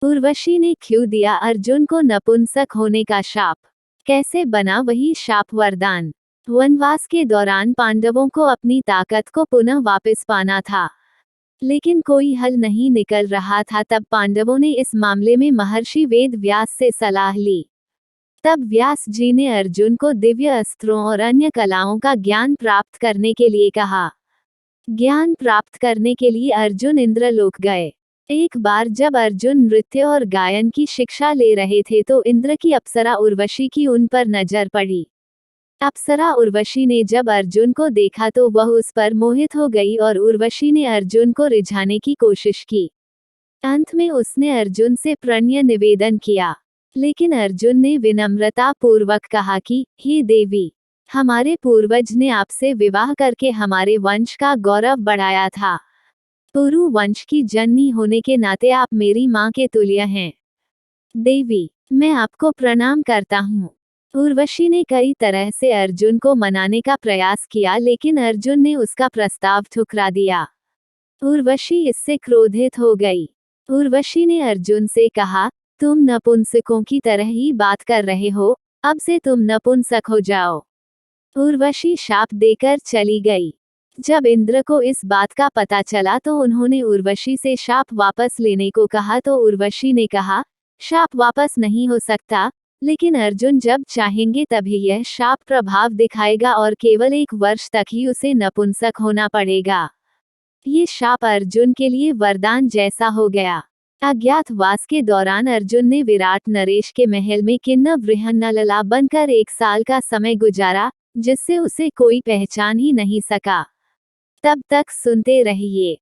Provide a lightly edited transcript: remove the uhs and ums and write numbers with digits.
उर्वशी ने क्यों दिया अर्जुन को नपुंसक होने का शाप? कैसे बना वही शाप वरदान? वनवास के दौरान पांडवों को अपनी ताकत को पुनः वापस पाना था, लेकिन कोई हल नहीं निकल रहा था। तब पांडवों ने इस मामले में महर्षि वेद व्यास से सलाह ली। तब व्यास जी ने अर्जुन को दिव्य अस्त्रों और अन्य कलाओं का ज्ञान प्राप्त करने के लिए कहा। ज्ञान प्राप्त करने के लिए अर्जुन इंद्रलोक गए। एक बार जब अर्जुन नृत्य और गायन की शिक्षा ले रहे थे तो इंद्र की अप्सरा उर्वशी की उन पर नजर पड़ी। अप्सरा उर्वशी ने जब अर्जुन को देखा तो वह उस पर मोहित हो गई और उर्वशी ने अर्जुन को रिझाने की कोशिश की। अंत में उसने अर्जुन से प्रणय निवेदन किया, लेकिन अर्जुन ने विनम्रता पूर्वक कहा कि हे देवी, हमारे पूर्वज ने आपसे विवाह करके हमारे वंश का गौरव बढ़ाया था। पुरु वंश की जननी होने के नाते आप मेरी माँ के तुल्य हैं। देवी, मैं आपको प्रणाम करता हूँ। उर्वशी ने कई तरह से अर्जुन को मनाने का प्रयास किया, लेकिन अर्जुन ने उसका प्रस्ताव ठुकरा दिया। उर्वशी इससे क्रोधित हो गई। उर्वशी ने अर्जुन से कहा, तुम नपुंसकों की तरह ही बात कर रहे हो, अब से तुम नपुंसक हो जाओ। उर्वशी शाप देकर चली गई। जब इंद्र को इस बात का पता चला तो उन्होंने उर्वशी से शाप वापस लेने को कहा, तो उर्वशी ने कहा, शाप वापस नहीं हो सकता, लेकिन अर्जुन जब चाहेंगे तभी यह शाप प्रभाव दिखाएगा और केवल 1 वर्ष तक ही उसे नपुंसक होना पड़ेगा। ये शाप अर्जुन के लिए वरदान जैसा हो गया। अज्ञातवास के दौरान अर्जुन ने विराट नरेश के महल में किन्नर बृहन्नलला बनकर 1 साल का समय गुजारा, जिससे उसे कोई पहचान ही नहीं सका। तब तक सुनते रहिए